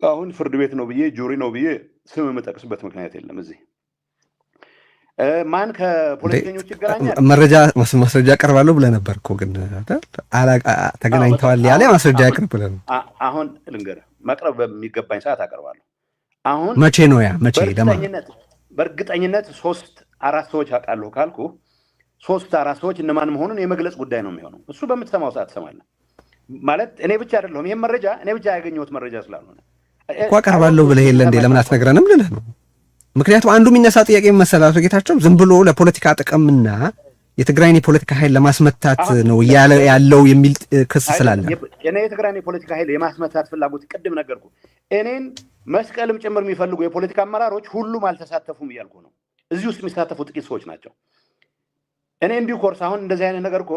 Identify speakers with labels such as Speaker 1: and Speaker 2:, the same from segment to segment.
Speaker 1: አሁን ፍርድ ቤት ነው ብዬ ጁሪ ነው ብዬ ስም የምጠቅስበት ምክንያት የለም እዚህ ማን ከፖለቲከኞች ይገናኛል
Speaker 2: ማስረጃ አቀርባለሁ ብለህ ነበር እኮ ግን ተገናኝተዋል ያለ ማስረጃ ያቀርብ ብለህ ነው።
Speaker 1: አሁን ልንገርህ መቅረብ በሚገባኝ ሰዓት አቀርባለሁ። አሁን
Speaker 2: መቼ ነው ያ መቼ
Speaker 1: በእርግጠኝነት 3-4 ሰዎች አውቃለሁ ካልኩ 3-4 ሰዎች እነማን መሆኑን የመግለጽ ጉዳይ ነው የሚሆነው። እሱ በምትሰማው ሰዓት ትሰማለህ። ማለት እኔ ብቻ አይደለሁም ይሄን መረጃ እኔ ብቻ ያገኘሁት መረጃ ስላልሆነ
Speaker 2: እኮ አቀርባለሁ ብለህ የለ እንዴ ለምን አትነግረንም ልልህ ነው። ምክንያቱም አንዱ የሚነሳ ጥያቄ መሰላቱ ጌታቸው ዝም ብሎ ለፖለቲካ ጥቅምና የትግራይን የፖለቲካ ኃይል ለማስመታት ነው ያለው የሚል ክስ ስላለ
Speaker 1: እኔ የትግራይን የፖለቲካ ኃይል የማስመታት ፍላጎት ቅድም ነገርኩ። እኔን መስቀልም ጭምር የሚፈልጉ የፖለቲካ አመራሮች ሁሉም አልተሳተፉም እያልኩ ነው። እዚህ ውስጥ የሚሳተፉ ጥቂት ሰዎች ናቸው። እኔ እንዲሁ ኮርስ አሁን እንደዚህ አይነት ነገር እኮ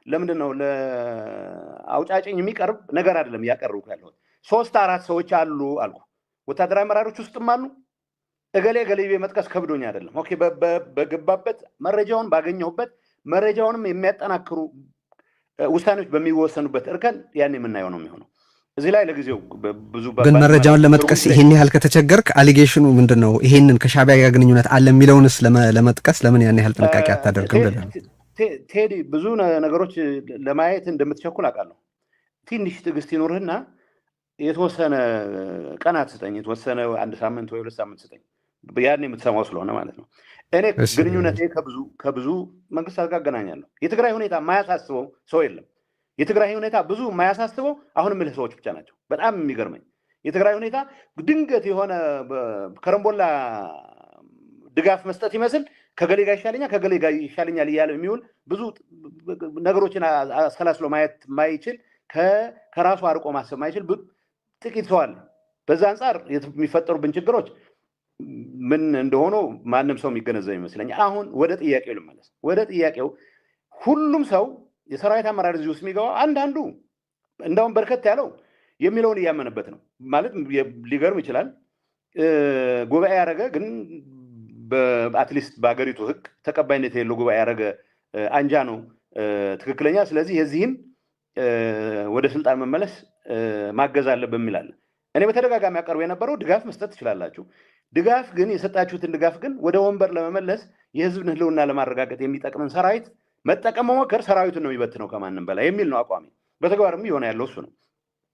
Speaker 1: ለምንድን ነው ለአውጫጭኝ የሚቀርብ ነገር አይደለም እያቀርብኩ ያለሁት። 3-4 ሰዎች አሉ አልኩ። ወታደራዊ አመራሮች ውስጥም አሉ። እገሌ መጥቀስ ከብዶኝ አይደለም። ኦኬ በገባበት መረጃውን ባገኘሁበት መረጃውንም የሚያጠናክሩ ውሳኔዎች በሚወሰኑበት እርከን ያን የምናየው ነው የሚሆነው። እዚህ ላይ ለጊዜው ብዙ
Speaker 2: ግን መረጃውን ለመጥቀስ ይሄን ያህል ከተቸገርክ አሊጌሽኑ ምንድነው? ይሄንን ከሻዕቢያ ጋር ግንኙነት አለ የሚለውንስ ለመጥቀስ ለምን ያን ያህል ጥንቃቄ አታደርግም?
Speaker 1: ቴዲ ብዙ ነገሮች ለማየት እንደምትቸኩል አውቃለሁ። ትንሽ ትዕግስት ይኖርህና የተወሰነ ቀናት ስጠኝ፣ የተወሰነ 1 ሳምንት ወይ 2 ሳምንት ስጠኝ። ያን የምትሰማው ስለሆነ ማለት ነው። እኔ ግንኙነቴ ከብዙ መንግስታት ጋር አገናኛለሁ። የትግራይ ሁኔታ የማያሳስበው ሰው የለም። የትግራይ ሁኔታ ብዙ የማያሳስበው አሁን የምልህ ሰዎች ብቻ ናቸው። በጣም የሚገርመኝ የትግራይ ሁኔታ ድንገት የሆነ ከረምቦላ ድጋፍ መስጠት ይመስል ከገሌ ጋር ይሻለኛል ከገሌ ጋር ይሻለኛል እያለ የሚውል ብዙ ነገሮችን አሰላስሎ ማየት ማይችል ከራሱ አርቆ ማሰብ ማይችል ጥቂት ሰው አለ። በዛ አንጻር የሚፈጠሩብን ችግሮች ምን እንደሆኑ ማንም ሰው የሚገነዘብ ይመስለኛል። አሁን ወደ ጥያቄው ልመለስ። ወደ ጥያቄው ሁሉም ሰው የሰራዊት አመራር እዚህ ውስጥ የሚገባው አንዳንዱ እንደውም በርከት ያለው የሚለውን እያመነበት ነው ማለት ሊገርም ይችላል። ጉባኤ ያደረገ ግን በአትሊስት በአገሪቱ ሕግ ተቀባይነት የሌለው ጉባኤ ያደረገ አንጃ ነው ትክክለኛ። ስለዚህ የዚህን ወደ ስልጣን መመለስ ማገዝ አለበት የሚል አለ። እኔ በተደጋጋሚ ያቀርቡ የነበረው ድጋፍ መስጠት ትችላላችሁ፣ ድጋፍ ግን የሰጣችሁትን ድጋፍ ግን ወደ ወንበር ለመመለስ የህዝብን ህልውና ለማረጋገጥ የሚጠቅምን ሰራዊት መጠቀም መሞከር ሰራዊቱን ነው የሚበትነው ከማንም በላይ የሚል ነው አቋሚ። በተግባርም እየሆነ ያለው እሱ ነው።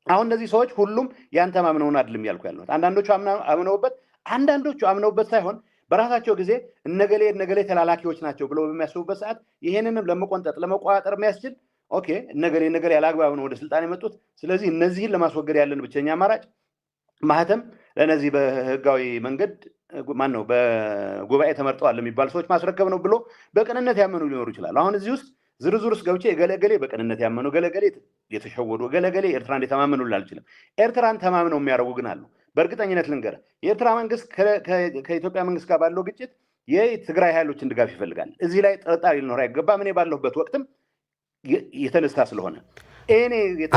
Speaker 1: አሁን እነዚህ ሰዎች ሁሉም ያንተ ማምነውን አይደለም ያልኩ ያለሁት። አንዳንዶቹ አምነውበት፣ አንዳንዶቹ አምነውበት ሳይሆን በራሳቸው ጊዜ እነገሌ ተላላኪዎች ናቸው ብለው በሚያስቡበት ሰዓት ይሄንንም ለመቆንጠጥ ለመቋጠር የሚያስችል ኦኬ እነገሌ ያላግባብ ነው ወደ ስልጣን የመጡት፣ ስለዚህ እነዚህን ለማስወገድ ያለን ብቸኛ አማራጭ ማህተም ለነዚህ በህጋዊ መንገድ ማነው በጉባኤ ተመርጠዋል የሚባሉ ሰዎች ማስረከብ ነው ብሎ በቅንነት ያመኑ ሊኖሩ ይችላሉ። አሁን እዚህ ውስጥ ዝርዝር ውስጥ ገብቼ ገለገሌ በቅንነት ያመኑ ገለገሌ የተሸወዱ ገለገሌ ኤርትራን የተማመኑ አልችልም። ኤርትራን ተማምነው የሚያደርጉ ግን አሉ። በእርግጠኝነት ልንገር፣ የኤርትራ መንግስት ከኢትዮጵያ መንግስት ጋር ባለው ግጭት የትግራይ ኃይሎችን ድጋፍ ይፈልጋል። እዚህ ላይ ጥርጣሬ ሊኖር አይገባም። እኔ ባለሁበት ወቅትም የተነሳ ስለሆነ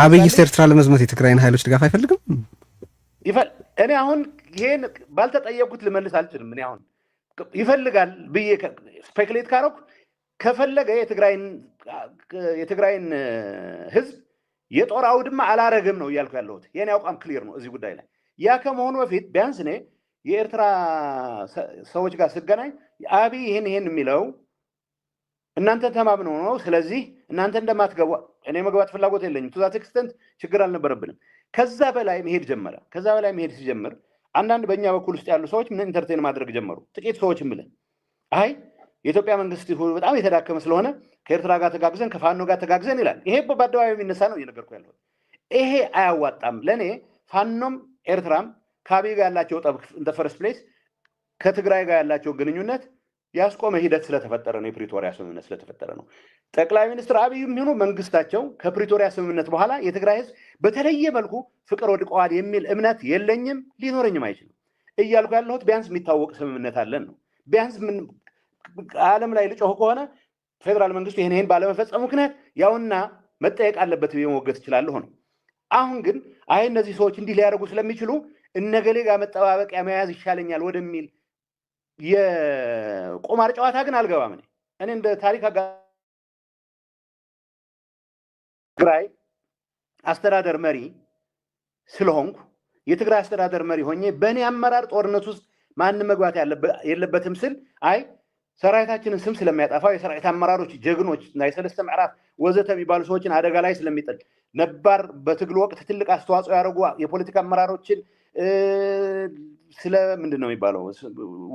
Speaker 2: አብይስ ኤርትራ ለመዝመት የትግራይን ኃይሎች ድጋፍ አይፈልግም።
Speaker 1: እኔ አሁን ይሄን ባልተጠየቁት ልመልስ አልችልም። እኔ አሁን ይፈልጋል ብዬ ስፔኩሌት ካረኩ ከፈለገ የትግራይን ህዝብ የጦር አውድማ አላረግም ነው እያልኩ ያለሁት። የኔ አቋም ክሊር ነው እዚህ ጉዳይ ላይ። ያ ከመሆኑ በፊት ቢያንስ እኔ የኤርትራ ሰዎች ጋር ስገናኝ አብይ ይሄን የሚለው እናንተን ተማምነው ነው፣ ስለዚህ እናንተ እንደማትገቡ እኔ መግባት ፍላጎት የለኝም። ቱ ዛት ኤክስተንት ችግር አልነበረብንም። ከዛ በላይ መሄድ ጀመረ። ከዛ በላይ መሄድ ሲጀምር አንዳንድ በእኛ በኩል ውስጥ ያሉ ሰዎች ምን ኢንተርቴን ማድረግ ጀመሩ። ጥቂት ሰዎች ብለን አይ የኢትዮጵያ መንግስት በጣም የተዳከመ ስለሆነ ከኤርትራ ጋር ተጋግዘን ከፋኖ ጋር ተጋግዘን ይላል። ይሄ በአደባባይ የሚነሳ ነው እየነገርኩ ያለሁት። ይሄ አያዋጣም። ለእኔ ፋኖም ኤርትራም ከአብይ ጋር ያላቸው ጠብ እንደ ፈርስት ፕሌስ ከትግራይ ጋር ያላቸው ግንኙነት ያስቆመ ሂደት ስለተፈጠረ ነው። የፕሪቶሪያ ስምምነት ስለተፈጠረ ነው። ጠቅላይ ሚኒስትር አብይ የሚሆኑ መንግስታቸው ከፕሪቶሪያ ስምምነት በኋላ የትግራይ ህዝብ በተለየ መልኩ ፍቅር ወድቀዋል የሚል እምነት የለኝም፣ ሊኖረኝም አይችልም። እያልኩ ያለሁት ቢያንስ የሚታወቅ ስምምነት አለን ነው። ቢያንስ ምን ዓለም ላይ ልጮህ ከሆነ ፌዴራል መንግስቱ ይሄን ባለመፈጸሙ ምክንያት ያውና መጠየቅ አለበት መወገት ይችላለሁ ነው። አሁን ግን አይ እነዚህ ሰዎች እንዲህ ሊያደርጉ ስለሚችሉ እነገሌ ጋር መጠባበቂያ መያዝ ይሻለኛል ወደሚል የቁማር ጨዋታ ግን አልገባም። እኔ እንደ ታሪክ ትግራይ አስተዳደር መሪ ስለሆንኩ የትግራይ አስተዳደር መሪ ሆኜ በእኔ አመራር ጦርነት ውስጥ ማንም መግባት የለበትም ስል አይ ሰራዊታችንን ስም ስለሚያጠፋ የሰራዊት አመራሮች ጀግኖች እና የሰለስተ ምዕራፍ ወዘተ የሚባሉ ሰዎችን አደጋ ላይ ስለሚጥል ነባር በትግል ወቅት ትልቅ አስተዋጽኦ ያደረጉ የፖለቲካ አመራሮችን ምንድን ነው የሚባለው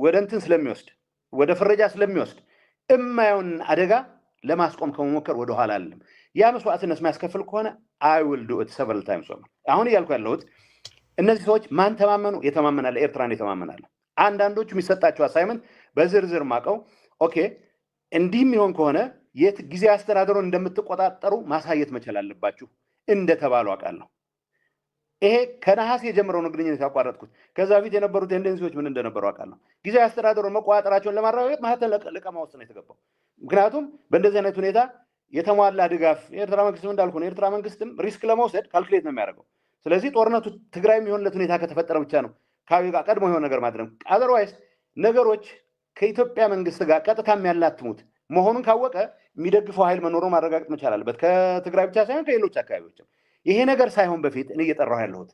Speaker 1: ወደ እንትን ስለሚወስድ ወደ ፍረጃ ስለሚወስድ እማየውን አደጋ ለማስቆም ከመሞከር ወደኋላ አለም ያ መስዋዕትነት የሚያስከፍል ከሆነ I will do it several times over አሁን እያልኩ ያለሁት እነዚህ ሰዎች ማን ተማመኑ የተማመናል ኤርትራን የተማመናል አንዳንዶቹ የሚሰጣቸው አሳይመንት በዝርዝር ማቀው ኦኬ እንዲህ የሚሆን ከሆነ የት ጊዜ አስተዳደሩን እንደምትቆጣጠሩ ማሳየት መቻል አለባችሁ እንደተባሉ አቃለሁ ይሄ ከነሐሴ የጀመረው ግንኙነት ያቋረጥኩት ከዛ በፊት የነበሩ ቴንደንሲዎች ምን እንደነበሩ አቃለሁ ጊዜ አስተዳደሩን መቆጣጠራቸውን ለማረጋገጥ ማህተም ለቀማ ውስጥ ነው የተገባው ምክንያቱም በእንደዚህ አይነት ሁኔታ የተሟላ ድጋፍ የኤርትራ መንግስት እንዳልኩ ነው ኤርትራ መንግስትም ሪስክ ለመውሰድ ካልኩሌት ነው የሚያደርገው ስለዚህ ጦርነቱ ትግራይ የሚሆንለት ሁኔታ ከተፈጠረ ብቻ ነው ካቢ ጋር ቀድሞ የሆነ ነገር ማድረግ አዘርዋይስ ነገሮች ከኢትዮጵያ መንግስት ጋር ቀጥታም ያላትሙት መሆኑን ካወቀ የሚደግፈው ኃይል መኖሩን ማረጋገጥ መቻል አለበት ከትግራይ ብቻ ሳይሆን ከሌሎች አካባቢዎችም ይሄ ነገር ሳይሆን በፊት እኔ እየጠራሁ ያለሁት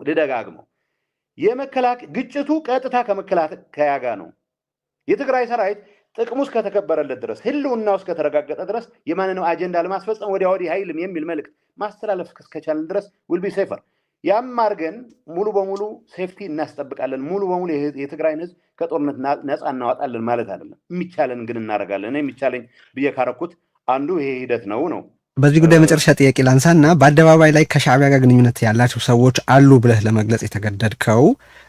Speaker 1: ልደጋግመው የመከላከያ ግጭቱ ቀጥታ ከመከላከያ ጋር ነው የትግራይ ሰራዊት ጥቅሙ እስከተከበረለት ድረስ ህልውናው እስከተረጋገጠ ድረስ የማንንም አጀንዳ ለማስፈጸም ወዲያ ኃይልም የሚል መልእክት ማስተላለፍ እስከቻለን ድረስ will be safer ያም አርገን ሙሉ በሙሉ ሴፍቲ እናስጠብቃለን ሙሉ በሙሉ የትግራይን ህዝብ ከጦርነት ነፃ እናወጣለን ማለት አይደለም የሚቻለን ግን እናረጋለን የሚቻለኝ በየካረኩት አንዱ ይሄ ሂደት ነው
Speaker 2: በዚህ ጉዳይ መጨረሻ ጥያቄ ላንሳና በአደባባይ ላይ ከሻዕቢያ ጋር ግንኙነት ያላቸው ሰዎች አሉ ብለህ ለመግለጽ የተገደድከው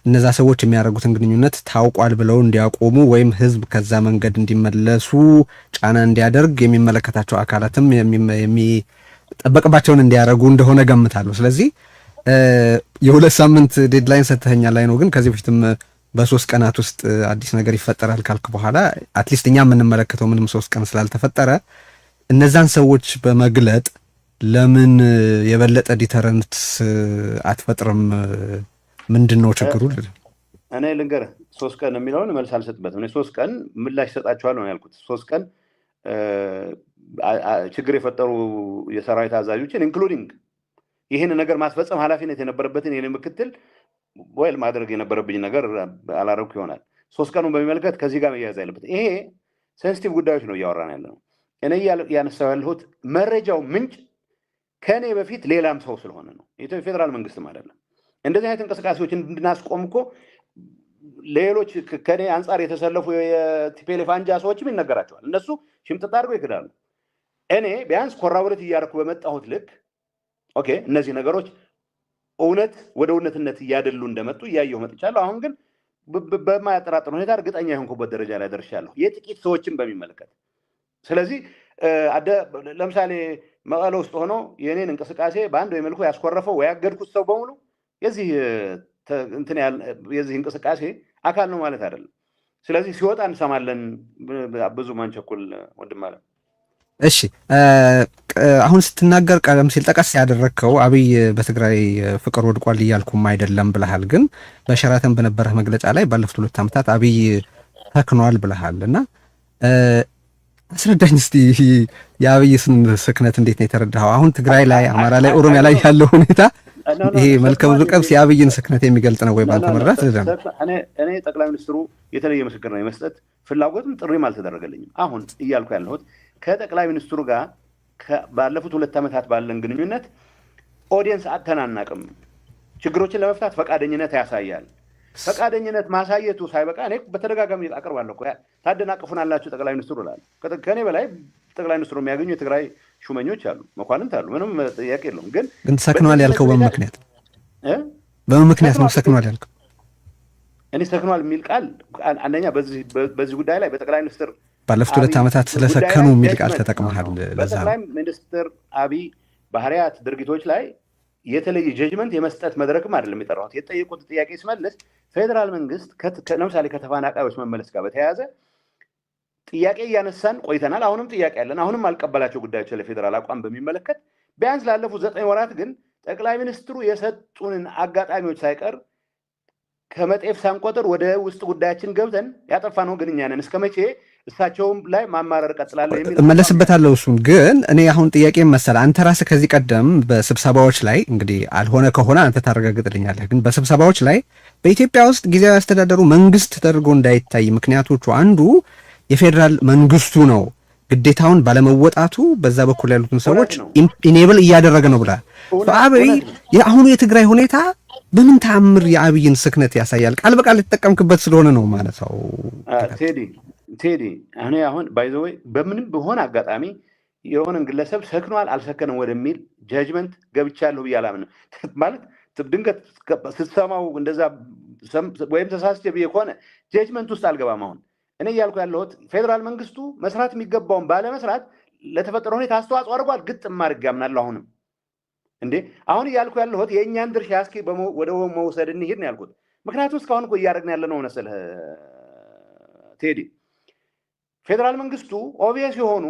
Speaker 2: እነዛ ሰዎች የሚያደርጉትን ግንኙነት ታውቋል ብለው እንዲያቆሙ ወይም ህዝብ ከዛ መንገድ እንዲመለሱ ጫና እንዲያደርግ የሚመለከታቸው አካላትም የሚጠበቅባቸውን እንዲያደርጉ እንደሆነ ገምታለሁ ስለዚህ የሁለት ሳምንት ዴድላይን ሰተኸኛል ላይ ነው ግን ከዚህ በፊትም በ3 ቀናት ውስጥ አዲስ ነገር ይፈጠራል ካልክ በኋላ አትሊስት እኛ የምንመለከተው ምንም 3 ቀን ስላልተፈጠረ እነዛን ሰዎች በመግለጥ ለምን የበለጠ ዲተረንት አትፈጥርም ምንድነው ችግሩ
Speaker 1: እኔ ልንገርህ 3 ቀን የሚለውን መልስ አልሰጥበትም እኔ 3 ቀን ምላሽ ሰጣቸዋለሁ ነው ያልኩት 3 ቀን ችግር የፈጠሩ የሰራዊት አዛዦችን ኢንክሉዲንግ ይሄን ነገር ማስፈጸም ኃላፊነት የነበረበትን የኔ ምክትል ወይል ማድረግ የነበረብኝ ነገር አላረኩ ይሆናል 3 ቀኑን በሚመለከት ከዚህ ጋር መያያዝ ያለበት ይሄ ሴንሲቲቭ ጉዳዮች ነው እያወራን ያለነው እኔ ያነሳው ያለሁት መረጃው ምንጭ ከኔ በፊት ሌላም ሰው ስለሆነ ነው የኢትዮጵያ ፌደራል መንግስትም አይደለም እንደዚህ አይነት እንቅስቃሴዎች እንድናስቆም እኮ ሌሎች ከኔ አንፃር የተሰለፉ የቲፒኤልኤፍ አንጃ ሰዎችም ይነገራቸዋል እነሱ ሽምጥጥ አድርገው ይክዳሉ እኔ ቢያንስ ኮራቦሬት እያደረኩ በመጣሁት ልክ ኦኬ እነዚህ ነገሮች እውነት ወደ እውነትነት እያደሉ እንደመጡ እያየሁ መጥቻለሁ አሁን ግን በማያጠራጥር ሁኔታ እርግጠኛ የሆንኩበት ደረጃ ላይ ደርሻለሁ የጥቂት ሰዎችን በሚመለከት ስለዚህ ለምሳሌ መቀለ ውስጥ ሆኖ የኔን እንቅስቃሴ በአንድ ወይ መልኩ ያስኮረፈው ወይ ያገድኩት ሰው በሙሉ የዚህ እንቅስቃሴ አካል ነው ማለት አይደለም ስለዚህ ሲወጣ እንሰማለን ብዙ ማንቸኩል ወንድም ማለት
Speaker 2: እሺ አሁን ስትናገር ቀደም ሲል ጠቀስ ያደረከው አብይ በትግራይ ፍቅር ወድቋል እያልኩም አይደለም ብለሃል ግን በሸራተን በነበረው መግለጫ ላይ ባለፉት 2 ዓመታት አብይ ተክኗል ብለሃልና አስረዳኝ እስቲ የአብይስን ስክነት እንዴት ነው የተረዳኸው አሁን ትግራይ ላይ አማራ ላይ ኦሮሚያ ላይ ያለው ሁኔታ ይሄ መልካም ዝቀብስ የአብይን ስክነት የሚገልጽ ነው ወይ ባንተ መረዳት
Speaker 1: እኔ ጠቅላይ ሚኒስትሩ የተለየ ምስክር ነው የመስጠት ፍላጎትም ጥሪም አልተደረገልኝም አሁን እያልኩ ያለሁት ከጠቅላይ ሚኒስትሩ ጋር ባለፉት 2 ዓመታት ባለን ግንኙነት ኦዲየንስ አተናናቅም ችግሮችን ለመፍታት ፈቃደኝነት ያሳያል ፈቃደኝነት ማሳየቱ ሳይበቃ እኔ በተደጋጋሚ አቀርባለሁ ታደናቅፉናላችሁ ጠቅላይ ሚኒስትሩ ይላል ከኔ በላይ ጠቅላይ ሚኒስትሩ የሚያገኙ የትግራይ ሹመኞች አሉ መኳንንት አሉ ምንም ጥያቄ የለውም ግን
Speaker 2: ሰክኗል ያልከው በምን ምክንያት ነው ሰክኗል ያልከው
Speaker 1: እኔ ሰክኗል የሚል ቃል አንደኛ በዚህ ጉዳይ ላይ በጠቅላይ ሚኒስትር
Speaker 2: ባለፉት 2 ዓመታት ስለሰከኑ የሚል ቃል ተጠቅመሃል ለዛ
Speaker 1: ጠቅላይ ሚኒስትር አብይ ባህሪያት ድርጊቶች ላይ የተለየ ጀጅመንት የመስጠት መድረክም አይደለም የጠራሁት የጠየቁት ጥያቄ ሲመለስ ፌደራል መንግስት ለምሳሌ ከተፈናቃዮች መመለስ ጋር በተያያዘ ጥያቄ እያነሳን ቆይተናል አሁንም ጥያቄ ያለን አሁንም አልቀበላቸው ጉዳዮች ለፌደራል አቋም በሚመለከት ቢያንስ ላለፉት 9 ወራት ግን ጠቅላይ ሚኒስትሩ የሰጡንን አጋጣሚዎች ሳይቀር ከመጤፍ ሳንቆጥር ወደ ውስጥ ጉዳያችን ገብተን ያጠፋነው ግን እኛ ነን እስከመቼ እሳቸውም ላይ ማማረር ቀጥላለሁ የሚል
Speaker 2: እመለስበታለሁ። እሱም ግን እኔ አሁን ጥያቄ መሰለህ አንተ ራስህ ከዚህ ቀደም በስብሰባዎች ላይ እንግዲህ አልሆነ ከሆነ አንተ ታረጋግጥልኛለህ፣ ግን በስብሰባዎች ላይ በኢትዮጵያ ውስጥ ጊዜያዊ አስተዳደሩ መንግስት ተደርጎ እንዳይታይ ምክንያቶቹ አንዱ የፌዴራል መንግስቱ ነው ግዴታውን ባለመወጣቱ በዛ በኩል ያሉትን ሰዎች ኢኔብል እያደረገ ነው ብላ አብይ የአሁኑ የትግራይ ሁኔታ በምን ተአምር የአብይን ስክነት ያሳያል? ቃል በቃል የተጠቀምክበት ስለሆነ ነው ማለት ነው።
Speaker 1: ቴዲ እኔ አሁን ባይ ዘ ወይ በምንም በሆነ አጋጣሚ የሆነን ግለሰብ ሰክኗል አልሰከነም ወደሚል ጀጅመንት ገብቻለሁ ብዬ አላምንም። ማለት ድንገት ስትሰማው እንደዛ ወይም ተሳስቼ ብዬ ከሆነ ጀጅመንት ውስጥ አልገባም። አሁን እኔ እያልኩ ያለሁት ፌዴራል መንግስቱ መስራት የሚገባውን ባለመስራት ለተፈጠረ ሁኔታ አስተዋጽኦ አድርጓል። ግጥም አድርጌ አምናለሁ። አሁንም እንዴ አሁን እያልኩ ያለሁት የእኛን ድርሻ እስኪ ወደ መውሰድ እንሂድ ነው ያልኩት። ምክንያቱም እስካሁን እኮ እያደረግን ያለ ነው መሰለህ ቴዲ። ፌዴራል መንግስቱ ኦብቪየስ የሆኑ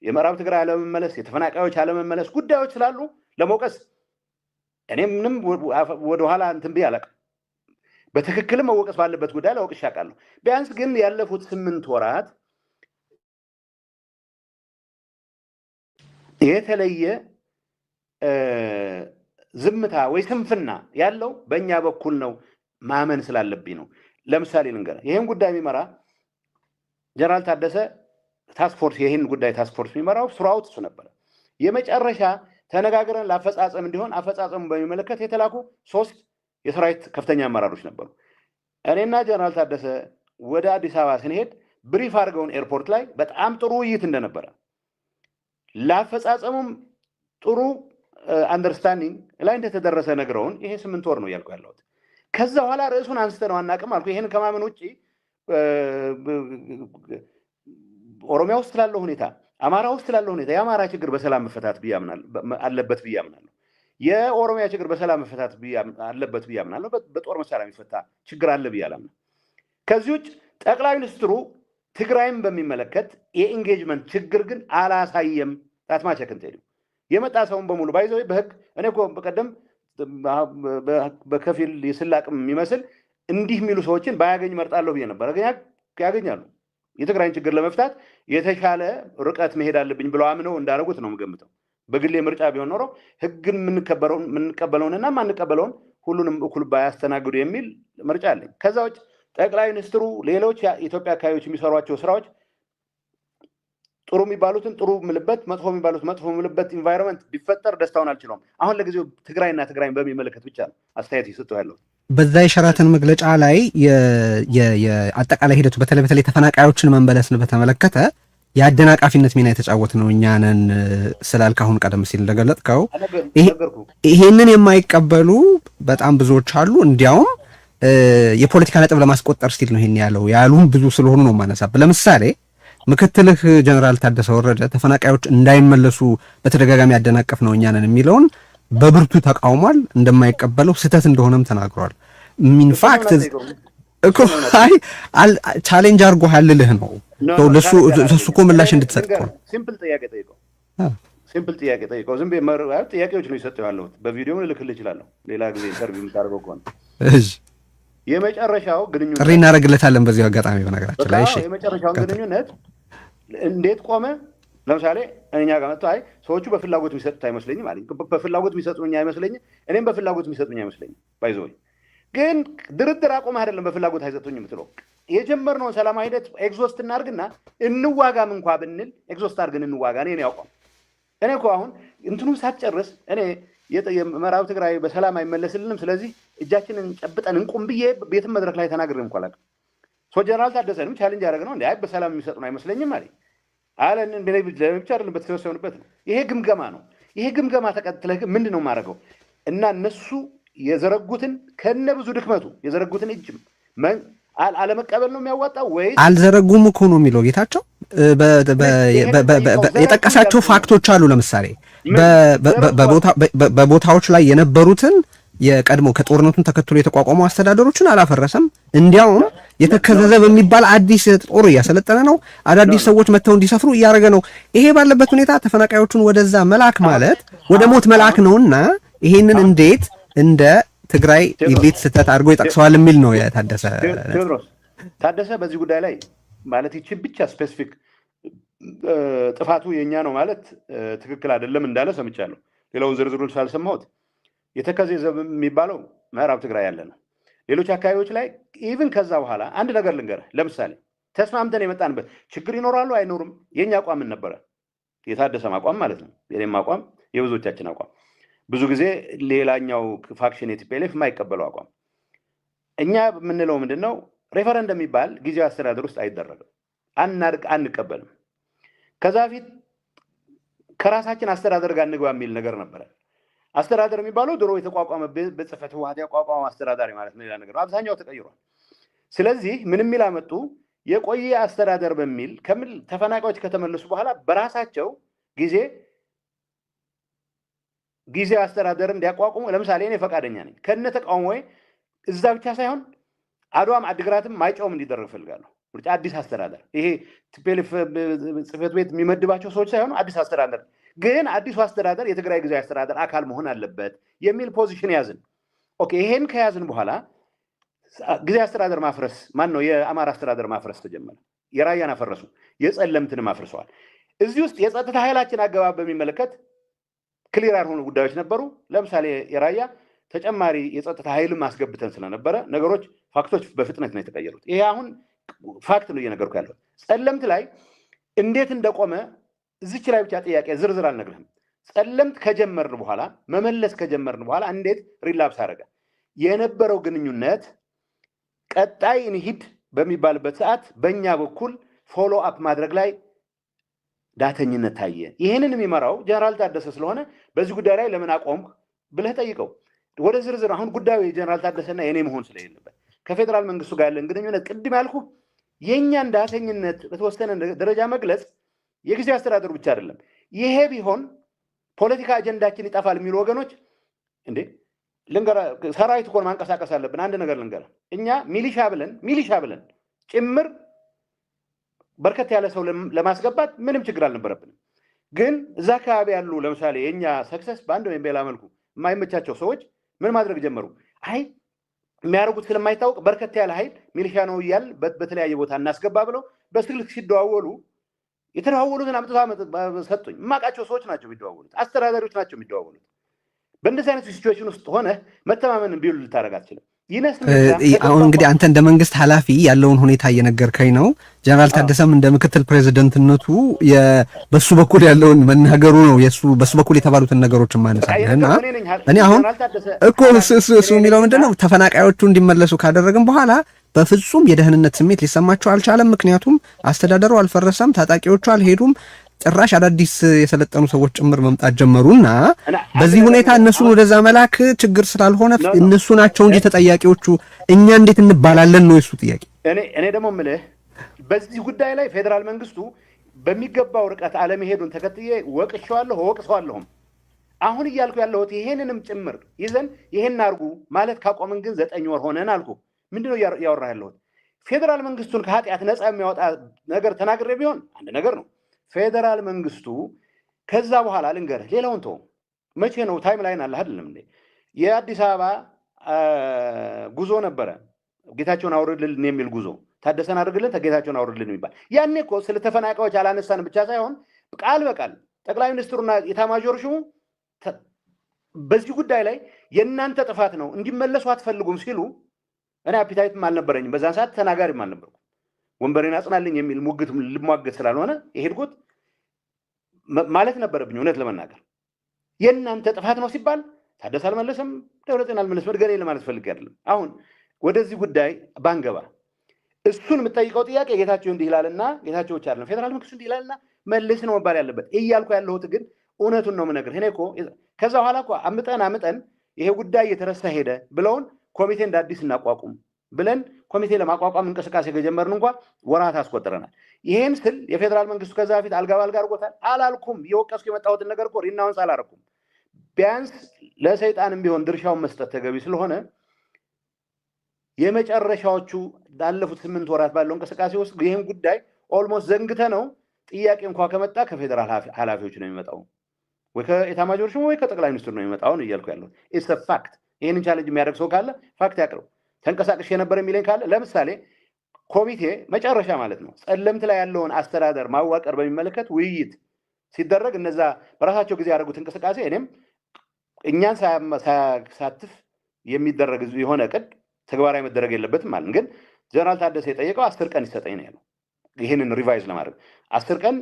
Speaker 1: የምዕራብ ትግራይ አለመመለስ፣ የተፈናቃዮች አለመመለስ ጉዳዮች ስላሉ ለመውቀስ እኔ ምንም ወደኋላ እንትን ብዬ አላውቅም። በትክክልም መወቀስ ባለበት ጉዳይ ለወቅሽ አውቃለሁ። ቢያንስ ግን ያለፉት 8 ወራት የተለየ ዝምታ ወይ ስንፍና ያለው በእኛ በኩል ነው ማመን ስላለብኝ ነው። ለምሳሌ ልንገርህ፣ ይህን ጉዳይ የሚመራ ጀነራል ታደሰ ታስክፎርስ፣ ይህን ጉዳይ ታስክፎርስ የሚመራው ስራውት እሱ ነበረ። የመጨረሻ ተነጋግረን ለአፈጻጸም እንዲሆን አፈጻጸሙ በሚመለከት የተላኩ 3 የሰራዊት ከፍተኛ አመራሮች ነበሩ። እኔና ጀነራል ታደሰ ወደ አዲስ አበባ ስንሄድ ብሪፍ አድርገውን ኤርፖርት ላይ በጣም ጥሩ ውይይት እንደነበረ ለአፈጻጸሙም ጥሩ አንደርስታንዲንግ ላይ እንደተደረሰ ነግረውን ይሄ 8 ወር ነው እያልኩ ያለሁት። ከዛ በኋላ ርዕሱን አንስተነው አናውቅም አልኩ። ይሄን ከማመን ውጭ ኦሮሚያ ውስጥ ስላለው ሁኔታ፣ አማራ ውስጥ ስላለው ሁኔታ የአማራ ችግር በሰላም መፈታት አለበት ብዬ አምናለሁ። የኦሮሚያ ችግር በሰላም መፈታት አለበት ብዬ አምናለሁ። በጦር መሳሪያ የሚፈታ ችግር አለ ብዬ አላምንም። ከዚህ ውጭ ጠቅላይ ሚኒስትሩ ትግራይም በሚመለከት የኢንጌጅመንት ችግር ግን አላሳየም። ታትማቸክን ቴዲ የመጣ ሰውን በሙሉ ባይዘው በህግ እኔ እኮ በቀደም በከፊል የስላቅም የሚመስል እንዲህ የሚሉ ሰዎችን ባያገኝ መርጣለሁ ብዬ ነበር። ግን ያገኛሉ። የትግራይን ችግር ለመፍታት የተሻለ ርቀት መሄድ አለብኝ ብለው አምነው እንዳደረጉት ነው የምገምተው። በግሌ ምርጫ ቢሆን ኖሮ ህግን የምንቀበለውንና ማንቀበለውን ሁሉንም እኩል ባያስተናግዱ የሚል ምርጫ አለኝ። ከዛ ውጭ ጠቅላይ ሚኒስትሩ ሌሎች የኢትዮጵያ አካባቢዎች የሚሰሯቸው ስራዎች ጥሩ የሚባሉትን ጥሩ ምልበት፣ መጥፎ የሚባሉት መጥፎ ምልበት ኢንቫይሮንመንት ቢፈጠር ደስታውን አልችለውም። አሁን ለጊዜው ትግራይና ትግራይን በሚመለከት ብቻ ነው አስተያየት ይሰጠው ያለው።
Speaker 2: በዛ የሸራተን መግለጫ ላይ የአጠቃላይ ሂደቱ በተለይ ተፈናቃዮችን መመለስን በተመለከተ የአደናቃፊነት ሚና የተጫወት ነው እኛ ነን ስላልክ አሁን ቀደም ሲል እንደገለጥከው ይሄንን የማይቀበሉ በጣም ብዙዎች አሉ። እንዲያውም የፖለቲካ ነጥብ ለማስቆጠር ሲል ነው ይሄን ያሉም ብዙ ስለሆኑ ነው ማነሳብ። ለምሳሌ ምክትልህ ጀነራል ታደሰ ወረደ ተፈናቃዮች እንዳይመለሱ በተደጋጋሚ ያደናቀፍ ነው እኛ ነን የሚለውን በብርቱ ተቃውሟል። እንደማይቀበለው ስህተት እንደሆነም ተናግሯል። ኢንፋክት እኮ ቻሌንጅ አድርጎ ያልልህ ነው ለሱ እኮ ምላሽ እንድትሰጥ ነው።
Speaker 1: ሲምፕል ጥያቄ ጠይቀው። ዝም ብዬ ጥያቄዎች ነው የሰጠው ያለሁት። በቪዲዮ ልልክልህ እችላለሁ ሌላ ጊዜ ኢንተርቪው የምታደርገው ከሆነ።
Speaker 2: እሺ
Speaker 1: የመጨረሻው ግንኙነት
Speaker 2: ጥሪ እናደርግለታለን በዚህ አጋጣሚ። በነገራችን ላይ እሺ
Speaker 1: የመጨረሻውን ግንኙነት እንዴት ቆመ? ለምሳሌ እኛ ጋር መጥቶ አይ ሰዎቹ በፍላጎት የሚሰጡት አይመስለኝም አለኝ። በፍላጎት የሚሰጡኝ አይመስለኝም፣ እኔም በፍላጎት የሚሰጡኝ አይመስለኝም። ባይዘወይ ግን ድርድር አቆም አይደለም በፍላጎት አይሰጡኝ የምትለው የጀመርነውን ሰላማዊ ሂደት ኤግዞስት እናድርግና እንዋጋም እንኳ ብንል ኤግዞስት አድርገን እንዋጋ። እኔ ያውቀው እኔ እኮ አሁን እንትኑን ሳትጨርስ እኔ የምዕራብ ትግራይ በሰላም አይመለስልንም፣ ስለዚህ እጃችንን ጨብጠን እንቁም ብዬ ቤትም መድረክ ላይ ተናግሬ እንኳ አላውቅም። ጀነራል ታደሰንም ቻሌንጅ ያደረግ ነው እንዲ አይ በሰላም የሚሰጡን አይመስለኝም አለኝ። አለን ብቻ አይደለም በተሰበሰብንበት ነው። ይሄ ግምገማ ነው። ይሄ ግምገማ ተቀጥለህ ግን ምንድን ነው የማደርገው? እና እነሱ የዘረጉትን ከነ ብዙ ድክመቱ የዘረጉትን እጅም አለመቀበል ነው የሚያዋጣው ወይስ?
Speaker 2: አልዘረጉም እኮ ነው የሚለው ጌታቸው። የጠቀሳቸው ፋክቶች አሉ። ለምሳሌ በቦታዎች ላይ የነበሩትን የቀድሞ ከጦርነቱን ተከትሎ የተቋቋሙ አስተዳደሮችን አላፈረሰም። እንዲያውም የተከዘዘ በሚባል አዲስ ጦር እያሰለጠነ ነው። አዳዲስ ሰዎች መጥተው እንዲሰፍሩ እያደረገ ነው። ይሄ ባለበት ሁኔታ ተፈናቃዮቹን ወደዛ መላክ ማለት ወደ ሞት መላክ ነውና ይሄንን እንዴት እንደ ትግራይ ኢሊት ስህተት አድርጎ ይጠቅሰዋል የሚል ነው የታደሰ
Speaker 1: ታደሰ በዚህ ጉዳይ ላይ ማለት ይቺ ብቻ ስፔሲፊክ ጥፋቱ የኛ ነው ማለት ትክክል አይደለም እንዳለ ሰምቻለሁ። ሌላውን ዝርዝሩን ሳልሰማሁት የተከዜ ዘብ የሚባለው ምዕራብ ትግራይ ያለ ነው። ሌሎች አካባቢዎች ላይ ኢቭን ከዛ በኋላ አንድ ነገር ልንገርህ። ለምሳሌ ተስማምተን የመጣንበት ችግር ይኖራሉ አይኖሩም? የኛ አቋም ምን ነበረ? የታደሰም አቋም ማለት ነው፣ የኔም አቋም፣ የብዙዎቻችን አቋም፣ ብዙ ጊዜ ሌላኛው ፋክሽን የቲፒኤልኤፍ የማይቀበለው አቋም እኛ የምንለው ምንድነው? ሬፈረንደም የሚባል ጊዜያዊ አስተዳደር ውስጥ አይደረግም፣ አንቀበልም። ከዛ ፊት ከራሳችን አስተዳደር ጋር እንግባ የሚል ነገር ነበረ። አስተዳደር የሚባለው ድሮ የተቋቋመ በጽፈት ህወሓት ያቋቋመ አስተዳዳሪ ማለት ነው። ሌላ ነገር አብዛኛው ተቀይሯል። ስለዚህ ምንም የሚል አመጡ የቆየ አስተዳደር በሚል ተፈናቃዮች ከተመለሱ በኋላ በራሳቸው ጊዜ አስተዳደር እንዲያቋቁሙ ለምሳሌ እኔ ፈቃደኛ ነኝ ከነ ተቃውሞ እዛ ብቻ ሳይሆን አድዋም አድግራትም ማይጨውም እንዲደረግ ፈልጋለሁ። ምርጫ አዲስ አስተዳደር ይሄ ቲፒኤልኤፍ ጽፈት ቤት የሚመድባቸው ሰዎች ሳይሆን አዲስ አስተዳደር ግን አዲሱ አስተዳደር የትግራይ ጊዜያዊ አስተዳደር አካል መሆን አለበት የሚል ፖዚሽን ያዝን። ኦኬ ይሄን ከያዝን በኋላ ጊዜያዊ አስተዳደር ማፍረስ ነው የአማራ አስተዳደር ማፍረስ ተጀመረ። የራያን አፈረሱ፣ የጸለምትንም አፍርሰዋል። እዚህ ውስጥ የጸጥታ ኃይላችን አገባብ በሚመለከት ክሊር ያልሆኑ ጉዳዮች ነበሩ። ለምሳሌ የራያ ተጨማሪ የጸጥታ ኃይልም ማስገብተን ስለነበረ ነገሮች ፋክቶች በፍጥነት ነው የተቀየሩት። ይሄ አሁን ፋክት ነው እየነገርኩ ያለው። ጸለምት ላይ እንዴት እንደቆመ እዚች ላይ ብቻ ጥያቄ ዝርዝር አልነግርህም። ጸለምት ከጀመርን በኋላ መመለስ ከጀመርን በኋላ እንዴት ሪላፕስ አደረገ የነበረው ግንኙነት ቀጣይ እንሂድ በሚባልበት ሰዓት በእኛ በኩል ፎሎ አፕ ማድረግ ላይ ዳተኝነት ታየ። ይህንን የሚመራው ጀነራል ታደሰ ስለሆነ በዚህ ጉዳይ ላይ ለምን አቆምክ ብለህ ጠይቀው። ወደ ዝርዝር አሁን ጉዳዩ የጀነራል ታደሰና የኔ መሆን ስለሌለበት ከፌዴራል መንግስቱ ጋር ያለን ግንኙነት ቅድም ያልኩ የእኛን ዳተኝነት በተወሰነ ደረጃ መግለጽ የጊዜያዊ አስተዳደሩ ብቻ አይደለም። ይሄ ቢሆን ፖለቲካ አጀንዳችን ይጠፋል የሚሉ ወገኖች እንዴ ልንገራ፣ ሰራዊት እኮ ማንቀሳቀስ አለብን። አንድ ነገር ልንገራ፣ እኛ ሚሊሻ ብለን ጭምር በርከት ያለ ሰው ለማስገባት ምንም ችግር አልነበረብንም። ግን እዛ አካባቢ ያሉ ለምሳሌ የኛ ሰክሰስ በአንድ ወይም በሌላ መልኩ የማይመቻቸው ሰዎች ምን ማድረግ ጀመሩ? አይ የሚያደርጉት ስለማይታወቅ በርከት ያለ ኃይል ሚሊሻ ነው እያል በተለያየ ቦታ እናስገባ ብለው በስልክ ሲደዋወሉ የተደዋወሉትን አምጥተው ሰጡኝ። የማውቃቸው ሰዎች ናቸው የሚደዋወሉት፣ አስተዳዳሪዎች ናቸው የሚደዋወሉት። በእንደዚህ አይነት ሲቹዌሽን ውስጥ ሆነ መተማመን ቢውል ልታደርግ አትችልም።
Speaker 2: አሁን እንግዲህ አንተ እንደ መንግስት ኃላፊ ያለውን ሁኔታ እየነገርከኝ ነው። ጀነራል ታደሰም እንደ ምክትል ፕሬዚደንትነቱ በሱ በኩል ያለውን መናገሩ ነው በሱ በኩል የተባሉትን ነገሮች ማነሳለህና እኔ አሁን እኮ እሱ የሚለው ምንድነው ተፈናቃዮቹ እንዲመለሱ ካደረግን በኋላ በፍጹም የደህንነት ስሜት ሊሰማቸው አልቻለም። ምክንያቱም አስተዳደሩ አልፈረሰም፣ ታጣቂዎቹ አልሄዱም፣ ጭራሽ አዳዲስ የሰለጠኑ ሰዎች ጭምር መምጣት ጀመሩና በዚህ ሁኔታ እነሱን ወደዛ መላክ ችግር ስላልሆነ እነሱ ናቸው እንጂ ተጠያቂዎቹ እኛ እንዴት እንባላለን ነው የሱ ጥያቄ።
Speaker 1: እኔ ደግሞ የምልህ በዚህ ጉዳይ ላይ ፌዴራል መንግስቱ በሚገባው ርቀት አለመሄዱን ተከትዬ ወቅሰዋለሁም። አሁን እያልኩ ያለሁት ይሄንንም ጭምር ይዘን ይሄን አድርጉ ማለት ካቆምን ግን 9 ወር ሆነን አልኩ። ምንድነው ያወራህ ያለሁት? ፌዴራል መንግስቱን ከኃጢአት ነፃ የሚያወጣ ነገር ተናግሬ ቢሆን አንድ ነገር ነው። ፌዴራል መንግስቱ ከዛ በኋላ ልንገርህ፣ ሌላውን ተው። መቼ ነው ታይም ላይን አለ አይደለም እንዴ? የአዲስ አበባ ጉዞ ነበረ፣ ጌታቸውን አውርድልን የሚል ጉዞ፣ ታደሰን አድርግልን ጌታቸውን አውርድልን የሚባል። ያኔ እኮ ስለ ተፈናቃዮች አላነሳን ብቻ ሳይሆን ቃል በቃል ጠቅላይ ሚኒስትሩና ኤታማዦር ሹሙ በዚህ ጉዳይ ላይ የእናንተ ጥፋት ነው እንዲመለሱ አትፈልጉም ሲሉ እኔ አፒታይትም አልነበረኝም። በዛን ሰዓት ተናጋሪም አልነበርኩም። ወንበሬን አጽናልኝ የሚል ሙግት ልሟገት ስላልሆነ የሄድኩት ማለት ነበረብኝ። እውነት ለመናገር የእናንተ ጥፋት ነው ሲባል ታደሰ አልመለሰም፣ ደብረጽዮን አልመለሰም፣ መድገኔ ለማለት ፈልጌ አይደለም። አሁን ወደዚህ ጉዳይ ባንገባ እሱን የምጠይቀው ጥያቄ ጌታቸው እንዲህ ይላልና ጌታቸው ብቻ አይደለም ፌዴራል መንግስቱ እንዲህ ይላልና መልስ ነው መባል ያለበት። እያልኩ ያለሁት ግን እውነቱን ነው የምነግርህ። እኔ እኮ ከዛ በኋላ እኮ አምጠን ይሄ ጉዳይ እየተረሳ ሄደ ብለውን ኮሚቴ እንደ አዲስ እናቋቁም ብለን ኮሚቴ ለማቋቋም እንቅስቃሴ ከጀመርን እንኳን ወራት አስቆጥረናል። ይሄን ስል የፌዴራል መንግስቱ ከዛ በፊት አልጋ ባልጋ አድርጎታል አላልኩም። የወቀስኩ የመጣሁትን ነገር እኮ ሪናውንስ አላረኩም። ቢያንስ ለሰይጣንም ቢሆን ድርሻውን መስጠት ተገቢ ስለሆነ የመጨረሻዎቹ ባለፉት 8 ወራት ባለው እንቅስቃሴ ውስጥ ይሄን ጉዳይ ኦልሞስት ዘንግተ ነው ጥያቄ እንኳን ከመጣ ከፌዴራል ኃላፊዎች ነው የሚመጣው፣ ወይ ከኤታማዦር ሹም ወይ ከጠቅላይ ሚኒስትሩ ነው የሚመጣው ነው እያልኩ ያለው። ኢትስ አ ፋክት። ይሄንን ቻሌንጅ የሚያደርግ ሰው ካለ ፋክት ያቅርብ። ተንቀሳቅሽ የነበረ የሚለኝ ካለ ለምሳሌ ኮሚቴ መጨረሻ ማለት ነው ጸለምት ላይ ያለውን አስተዳደር ማዋቀር በሚመለከት ውይይት ሲደረግ እነዛ በራሳቸው ጊዜ ያደረጉት እንቅስቃሴ እኔም እኛን ሳያሳትፍ የሚደረግ የሆነ እቅድ ተግባራዊ መደረግ የለበትም ማለት ግን ጀነራል ታደሰ የጠየቀው 10 ቀን ይሰጠኝ ነው ያለው። ይሄንን ሪቫይዝ ለማድረግ 10 ቀን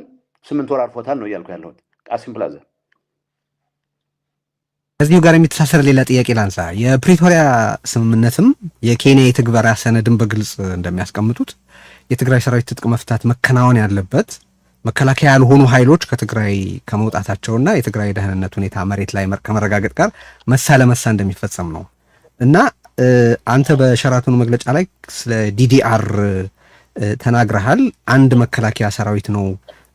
Speaker 1: 8 ወር አልፎታል ነው እያልኩ ያለሁት። ቃሲም ፕላዛ
Speaker 2: ከዚሁ ጋር የሚተሳሰር ሌላ ጥያቄ ላንሳ። የፕሪቶሪያ ስምምነትም የኬንያ የትግበራ ሰነድን በግልጽ እንደሚያስቀምጡት የትግራይ ሰራዊት ትጥቅ መፍታት መከናወን ያለበት መከላከያ ያልሆኑ ኃይሎች ከትግራይ ከመውጣታቸውና የትግራይ ደህንነት ሁኔታ መሬት ላይ ከመረጋገጥ ጋር መሳ ለመሳ እንደሚፈጸም ነው እና አንተ በሸራተኑ መግለጫ ላይ ስለ ዲዲአር ተናግረሃል። አንድ መከላከያ ሰራዊት ነው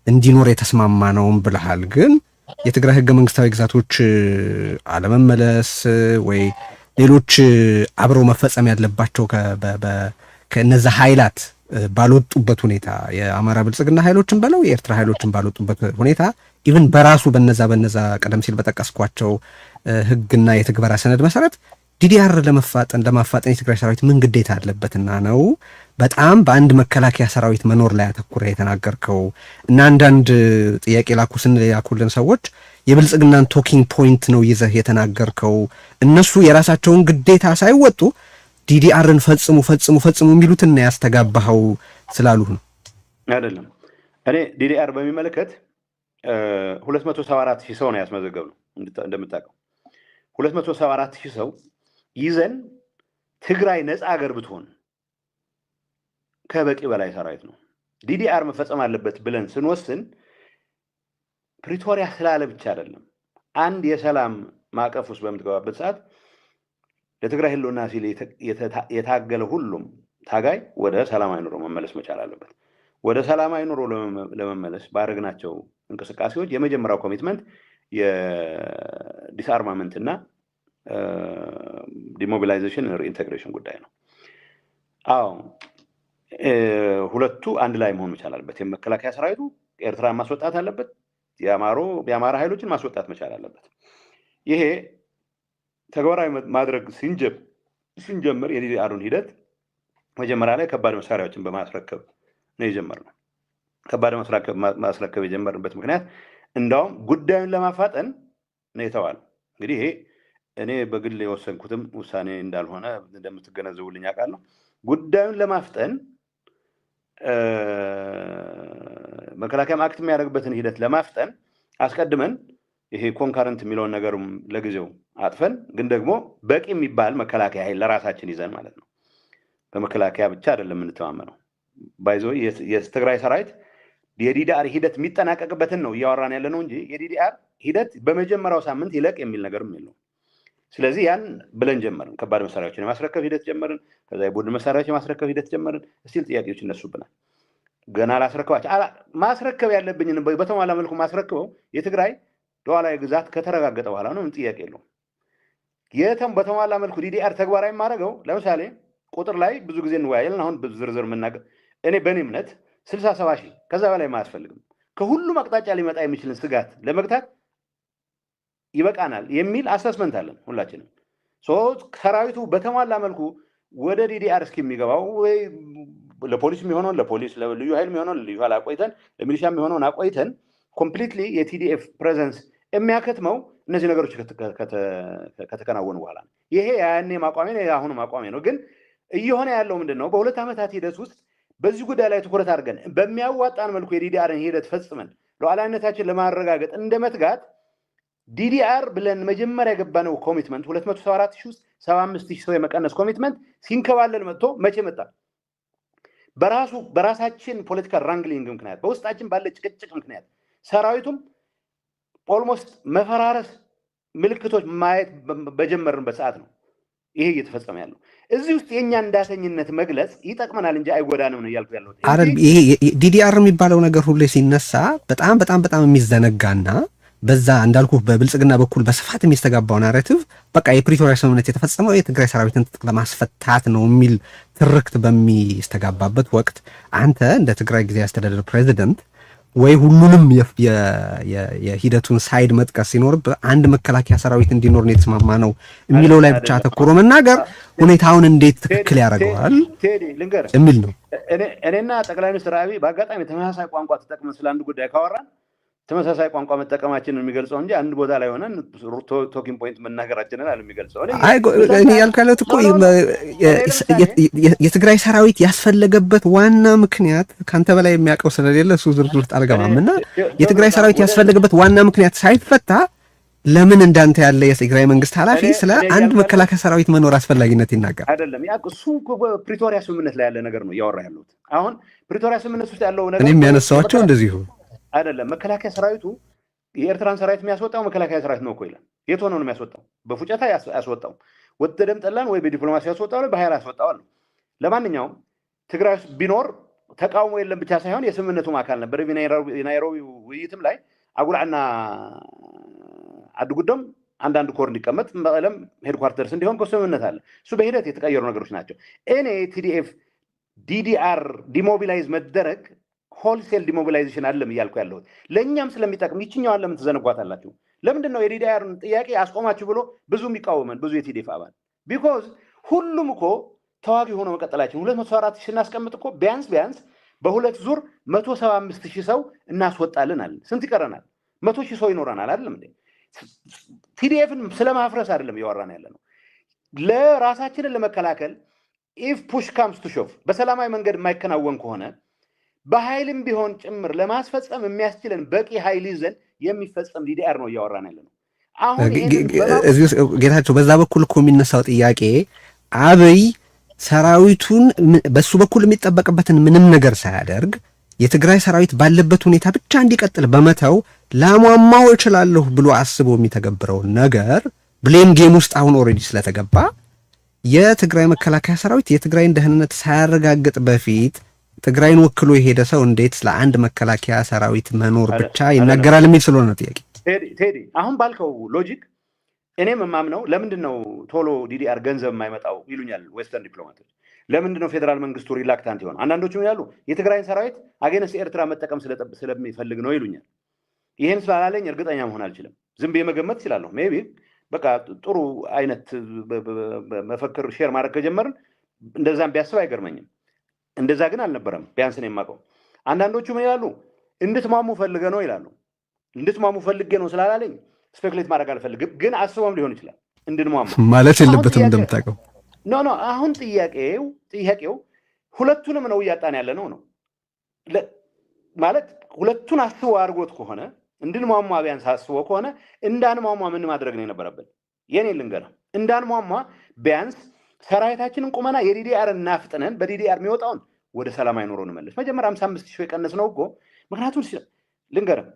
Speaker 2: እንዲኖር የተስማማ ነውም ብለሃል። ግን የትግራይ ህገ መንግስታዊ ግዛቶች አለመመለስ ወይ ሌሎች አብረው መፈጸም ያለባቸው ከነዛ ኃይላት ባልወጡበት ሁኔታ የአማራ ብልጽግና ኃይሎችን በለው የኤርትራ ኃይሎችን ባልወጡበት ሁኔታ ኢቭን በራሱ በነዛ ቀደም ሲል በጠቀስኳቸው ህግና የትግበራ ሰነድ መሰረት ዲዲአር ለማፋጠን የትግራይ ሰራዊት ምን ግዴታ አለበትና ነው በጣም በአንድ መከላከያ ሰራዊት መኖር ላይ አተኩረ የተናገርከው? እና አንዳንድ ጥያቄ ያኩልን ሰዎች የብልጽግናን ቶኪንግ ፖይንት ነው ይዘህ የተናገርከው፣ እነሱ የራሳቸውን ግዴታ ሳይወጡ ዲዲአርን ፈጽሙ የሚሉትን ያስተጋባኸው ስላሉ ነው
Speaker 1: አይደለም። እኔ ዲዲአር በሚመለከት 274,000 ሰው ነው ያስመዘገብ ነው እንደምታውቀው 274,000 ሰው ይዘን ትግራይ ነፃ ሀገር ብትሆን ከበቂ በላይ ሰራዊት ነው። ዲዲአር መፈጸም አለበት ብለን ስንወስን ፕሪቶሪያ ስላለ ብቻ አይደለም። አንድ የሰላም ማዕቀፍ ውስጥ በምትገባበት ሰዓት ለትግራይ ህልውና ሲል የታገለ ሁሉም ታጋይ ወደ ሰላማዊ ኑሮ መመለስ መቻል አለበት። ወደ ሰላማዊ ኑሮ ለመመለስ ባደረግናቸው እንቅስቃሴዎች የመጀመሪያው ኮሚትመንት የዲስአርማመንት እና ዲሞቢላይዜሽን ሪኢንቴግሬሽን ጉዳይ ነው። አዎ ሁለቱ አንድ ላይ መሆን መቻል አለበት። የመከላከያ ሰራዊቱ ኤርትራን ማስወጣት አለበት፣ የአማራ ኃይሎችን ማስወጣት መቻል አለበት። ይሄ ተግባራዊ ማድረግ ሲንጀምር የዲዲአሩን ሂደት መጀመሪያ ላይ ከባድ መሳሪያዎችን በማስረከብ ነው የጀመርነው። ከባድ ማስረከብ የጀመርንበት ምክንያት እንዳውም ጉዳዩን ለማፋጠን ነው የተባለው። እንግዲህ ይሄ እኔ በግል የወሰንኩትም ውሳኔ እንዳልሆነ እንደምትገነዘቡልኝ አውቃለሁ። ጉዳዩን ለማፍጠን መከላከያ አክት የሚያደርግበትን ሂደት ለማፍጠን አስቀድመን ይሄ ኮንካረንት የሚለውን ነገርም ለጊዜው አጥፈን ግን ደግሞ በቂ የሚባል መከላከያ ኃይል ለራሳችን ይዘን ማለት ነው። በመከላከያ ብቻ አይደለም የምንተማመነው። ባይዞ የትግራይ ሰራዊት የዲዲአር ሂደት የሚጠናቀቅበትን ነው እያወራን ያለ ነው እንጂ የዲዲአር ሂደት በመጀመሪያው ሳምንት ይለቅ የሚል ነገርም የለውም። ስለዚህ ያን ብለን ጀመርን። ከባድ መሳሪያዎችን የማስረከብ ሂደት ጀመርን። ከዛ የቡድን መሳሪያዎች የማስረከብ ሂደት ጀመርን። እስቲል ጥያቄዎች ይነሱብናል። ገና ላስረከባቸው ማስረከብ ያለብኝን በተሟላ መልኩ ማስረክበው የትግራይ ሉዓላዊ ግዛት ከተረጋገጠ በኋላ ነው። ምን ጥያቄ የለውም። በተሟላ መልኩ ዲዲአር ተግባራዊ ማድረገው ለምሳሌ ቁጥር ላይ ብዙ ጊዜ እንወያያለን። አሁን ዝርዝር የምናገር እኔ በእኔ እምነት 60,000 ከዛ በላይ ማያስፈልግም። ከሁሉም አቅጣጫ ሊመጣ የሚችልን ስጋት ለመግታት ይበቃናል የሚል አሰስመንት አለን ሁላችንም። ሰራዊቱ በተሟላ መልኩ ወደ ዲዲአር እስኪሚገባው ወይ ለፖሊስ የሚሆነውን ለፖሊስ፣ ለልዩ ኃይል የሚሆነውን ለልዩ ኃይል አቆይተን፣ ለሚሊሻ የሚሆነውን አቆይተን ኮምፕሊትሊ የቲዲኤፍ ፕሬዘንስ የሚያከትመው እነዚህ ነገሮች ከተከናወኑ በኋላ ነው። ይሄ ያኔ ማቋሜ ነው፣ አሁኑ ማቋሜ ነው። ግን እየሆነ ያለው ምንድን ነው? በ2 ዓመታት ሂደት ውስጥ በዚህ ጉዳይ ላይ ትኩረት አድርገን በሚያዋጣን መልኩ የዲዲአርን ሂደት ፈጽመን ሉዓላዊነታችን ለማረጋገጥ እንደመትጋት ዲዲአር ብለን መጀመሪያ የገባነው ኮሚትመንት 274,000 ውስጥ 75,000 ሰው የመቀነስ ኮሚትመንት ሲንከባለል መጥቶ መቼ መጣ? በራሳችን ፖለቲካል ራንግሊንግ ምክንያት፣ በውስጣችን ባለ ጭቅጭቅ ምክንያት ሰራዊቱም ኦልሞስት መፈራረስ ምልክቶች ማየት በጀመርንበት ሰዓት ነው ይሄ እየተፈጸመ ያለው። እዚህ ውስጥ የኛ እንዳተኝነት መግለጽ ይጠቅመናል እንጂ አይጎዳንም ነው እያልኩ ያለው።
Speaker 2: ይሄ ዲዲአር የሚባለው ነገር ሁሌ ሲነሳ በጣም የሚዘነጋና በዛ እንዳልኩ በብልጽግና በኩል በስፋት የሚስተጋባው ናሬቲቭ በቃ የፕሪቶሪያ ስምምነት የተፈጸመው የትግራይ ሰራዊትን ትጥቅ ለማስፈታት ነው የሚል ትርክት በሚስተጋባበት ወቅት አንተ እንደ ትግራይ ጊዜያዊ አስተዳደር ፕሬዚደንት ወይ ሁሉንም የሂደቱን ሳይድ መጥቀስ ሲኖርብህ አንድ መከላከያ ሰራዊት እንዲኖር ነው የተስማማ ነው የሚለው ላይ ብቻ አተኩሮ መናገር ሁኔታውን እንዴት ትክክል ያደርገዋል የሚል ነው።
Speaker 1: እኔና ጠቅላይ ሚኒስትር አብይ በአጋጣሚ ተመሳሳይ ቋንቋ ተጠቅመን ስለ አንድ ጉዳይ ካወራን ተመሳሳይ ቋንቋ መጠቀማችንን የሚገልጸው እንጂ አንድ ቦታ ላይ ሆነን ቶኪንግ ፖይንት መናገራችንን አለ የሚገልጸው።
Speaker 2: እኔ ያልካለት እኮ የትግራይ ሰራዊት ያስፈለገበት ዋና ምክንያት ካንተ በላይ የሚያውቀው ስለሌለ እሱ ዝርዝር ውስጥ አልገባምና የትግራይ ሰራዊት ያስፈለገበት ዋና ምክንያት ሳይፈታ ለምን እንዳንተ ያለ የትግራይ መንግስት ኃላፊ ስለ አንድ መከላከያ ሰራዊት መኖር አስፈላጊነት ይናገራል?
Speaker 1: አይደለም ያ እሱ ፕሪቶሪያ ስምምነት ላይ ያለ ነገር ነው እያወራ ያለሁት። አሁን ፕሪቶሪያ ስምምነት ውስጥ ያለው ነገር
Speaker 2: እኔም ያነሳዋቸው እንደዚሁ
Speaker 1: አይደለም። መከላከያ ሰራዊቱ የኤርትራን ሰራዊት የሚያስወጣው መከላከያ ሰራዊት ነው እኮ ይላል። የት ሆኖ ነው የሚያስወጣው? በፉጨታ ያስወጣው ወደደም ጠላን ወይ በዲፕሎማሲ ያስወጣው ወይ በኃይል ያስወጣው ነው። ለማንኛውም ትግራይ ውስጥ ቢኖር ተቃውሞ የለም ብቻ ሳይሆን የስምምነቱም አካል ነበር። የናይሮቢ ውይይትም ላይ አጉላዕና አድጉዶም አንዳንድ ኮር እንዲቀመጥ መቀለም ሄድኳርተርስ እንዲሆን ስምምነት አለ። እሱ በሂደት የተቀየሩ ነገሮች ናቸው። እኔ ቲዲኤፍ ዲዲአር ዲሞቢላይዝ መደረግ ሆልሴል ዲሞቢላይዜሽን አለም እያልኩ ያለሁት ለእኛም ስለሚጠቅም ይችኛዋን ለምን ትዘነጓታላችሁ? ለምንድን ነው የዲዲአርን ጥያቄ አስቆማችሁ ብሎ ብዙ የሚቃወመን ብዙ የቲዲኤፍ አባል? ቢኮዝ ሁሉም እኮ ተዋጊ ሆኖ መቀጠላችን 274 ሺህ እናስቀምጥ እኮ ቢያንስ በሁለት ዙር 175 ሺህ ሰው እናስወጣልን አለ። ስንት ይቀረናል? 100 ሺህ ሰው ይኖረናል አይደለም እንዴ? ቲዲኤፍን ስለማፍረስ አይደለም እያወራን ያለ ነው። ለራሳችንን ለመከላከል ኢፍ ፑሽ ካምስ ቱ ሾቭ በሰላማዊ መንገድ የማይከናወን ከሆነ በኃይልም ቢሆን ጭምር ለማስፈጸም የሚያስችለን በቂ ኃይል ይዘን የሚፈጸም ዲዲአር ነው እያወራን ያለ ነው። አሁን
Speaker 2: ጌታቸው በዛ በኩል እኮ የሚነሳው ጥያቄ አብይ ሰራዊቱን በሱ በኩል የሚጠበቅበትን ምንም ነገር ሳያደርግ የትግራይ ሰራዊት ባለበት ሁኔታ ብቻ እንዲቀጥል በመተው ላሟማው እችላለሁ ብሎ አስቦ የሚተገብረው ነገር ብሌም ጌም ውስጥ አሁን ኦልሬዲ ስለተገባ የትግራይ መከላከያ ሰራዊት የትግራይን ደህንነት ሳያረጋግጥ በፊት ትግራይን ወክሎ የሄደ ሰው እንዴት ለአንድ መከላከያ ሰራዊት መኖር ብቻ ይናገራል የሚል ስለሆነ ጥያቄ
Speaker 1: ቴዲ አሁን ባልከው ሎጂክ እኔም የማምነው ለምንድን ነው ቶሎ ዲዲአር ገንዘብ የማይመጣው ይሉኛል ዌስተርን ዲፕሎማቶች። ለምንድን ነው ፌዴራል መንግስቱ ሪላክታንት ይሆን? አንዳንዶቹም ይላሉ የትግራይን ሰራዊት አገነስ ኤርትራ መጠቀም ስለሚፈልግ ነው ይሉኛል። ይሄን ስላላለኝ እርግጠኛ መሆን አልችልም። ዝም ብዬ መገመት እችላለሁ። ሜይ ቢ በቃ ጥሩ አይነት መፈክር ሼር ማድረግ ከጀመርን እንደዛም ቢያስብ አይገርመኝም። እንደዛ ግን አልነበረም። ቢያንስ ነው የማውቀው። አንዳንዶቹ ምን ይላሉ? እንድትማሙ ፈልገ ነው ይላሉ። እንድትማሙ ፈልጌ ነው ስላላለኝ ስፔኩሌት ማድረግ አልፈልግም፣ ግን አስበውም ሊሆን ይችላል እንድንማሙ
Speaker 2: ማለት የለበትም እንደምታውቀው።
Speaker 1: ኖ አሁን ጥያቄው ሁለቱንም ነው እያጣን ያለ ነው ማለት ሁለቱን አስቦ አድርጎት ከሆነ እንድንሟሟ ቢያንስ አስቦ ከሆነ እንዳንሟሟ ምን ማድረግ ነው የነበረብን? የኔ ልንገርህ፣ እንዳንሟሟ ቢያንስ ሰራዊታችንን ቁመና የዲዲአር እናፍጥነን በዲዲአር የሚወጣውን ወደ ሰላማዊ ኑሮ እንመለስ። መጀመሪያ 55 ሺህ የቀነስ ነው እኮ። ምክንያቱም ልንገርህ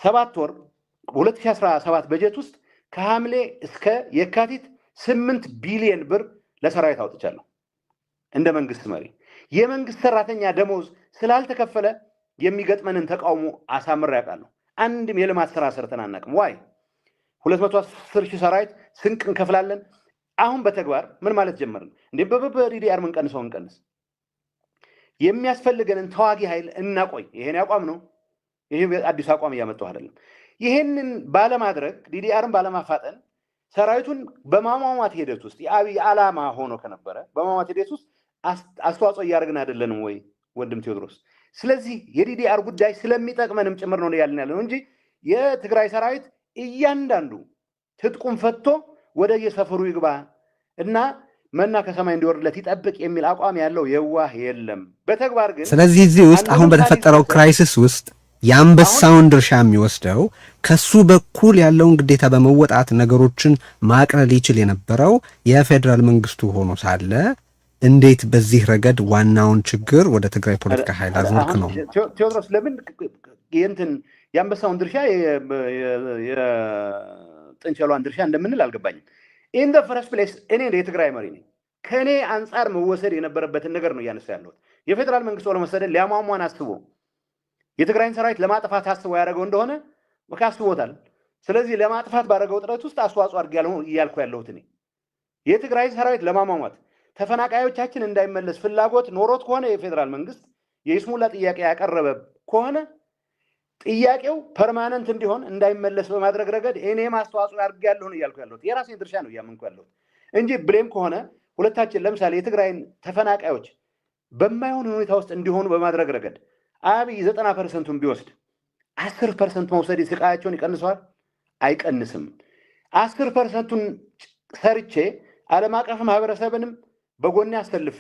Speaker 1: 7 ወር 2017 በጀት ውስጥ ከሐምሌ እስከ የካቲት 8 ቢሊዮን ብር ለሰራዊት አውጥቻለሁ እንደ መንግስት መሪ። የመንግስት ሰራተኛ ደሞዝ ስላልተከፈለ የሚገጥመንን ተቃውሞ አሳምሬ ያውቃለሁ። አንድም የልማት ስራ ሰርተን አናውቅም። ዋይ 210 ሺህ ሰራዊት ስንቅ እንከፍላለን። አሁን በተግባር ምን ማለት ጀመርን እንዴ? በዲዲአር ምን ቀንሰው እንቀንስ፣ የሚያስፈልገንን ተዋጊ ኃይል እናቆይ። ይሄን አቋም ነው። ይሄ አዲስ አቋም እያመጣሁ አይደለም። ይሄንን ባለማድረግ ዲዲአርን ባለማፋጠን ሰራዊቱን በማሟሟት ሂደት ውስጥ የአብይ ዓላማ ሆኖ ከነበረ በማሟሟት ሂደት ውስጥ አስተዋጽኦ እያደረግን አይደለንም ወይ ወንድም ቴዎድሮስ? ስለዚህ የዲዲአር ጉዳይ ስለሚጠቅመንም ጭምር ነው ያልን ያለው እንጂ የትግራይ ሰራዊት እያንዳንዱ ትጥቁም ፈቶ ወደ የሰፈሩ ይግባ እና መና ከሰማይ እንዲወርድለት ይጠብቅ የሚል አቋም ያለው የዋህ የለም። በተግባር ግን
Speaker 2: ስለዚህ እዚህ ውስጥ አሁን በተፈጠረው ክራይሲስ ውስጥ የአንበሳውን ድርሻ የሚወስደው ከሱ በኩል ያለውን ግዴታ በመወጣት ነገሮችን ማቅለል ይችል የነበረው የፌዴራል መንግስቱ ሆኖ ሳለ እንዴት በዚህ ረገድ ዋናውን ችግር ወደ ትግራይ ፖለቲካ ኃይል አዞርክ ነው?
Speaker 1: ቴዎድሮስ ለምን ይህንትን የአንበሳውን ድርሻ የጥንቸሏን ድርሻ እንደምንል አልገባኝም። ኢን ዘ ፈርስት ፕሌስ እኔ የትግራይ መሪ ነኝ። ከእኔ አንጻር መወሰድ የነበረበትን ነገር ነው እያነሳ ያለሁት። የፌዴራል መንግስቱ ለመሰደድ ሊያሟሟን አስቦ የትግራይን ሰራዊት ለማጥፋት አስቦ ያደረገው እንደሆነ አስቦታል። ስለዚህ ለማጥፋት ባደረገው ጥረት ውስጥ አስተዋጽኦ አድርግ እያልኩ ያለሁት እኔ የትግራይ ሰራዊት ለማሟሟት ተፈናቃዮቻችን እንዳይመለስ ፍላጎት ኖሮት ከሆነ የፌዴራል መንግስት የይስሙላ ጥያቄ ያቀረበ ከሆነ ጥያቄው ፐርማነንት እንዲሆን እንዳይመለስ በማድረግ ረገድ እኔም አስተዋጽኦ አድርጌያለሁ እያልኩ ያለሁት የራሴን ድርሻ ነው እያመንኩ ያለሁት እንጂ ብሌም ከሆነ ሁለታችን ለምሳሌ የትግራይን ተፈናቃዮች በማይሆን ሁኔታ ውስጥ እንዲሆኑ በማድረግ ረገድ አብይ 90%ን ቢወስድ 10% መውሰድ ስቃያቸውን ይቀንሰዋል? አይቀንስም። 10%ን ሰርቼ ዓለም አቀፍ ማህበረሰብንም በጎኔ አሰልፌ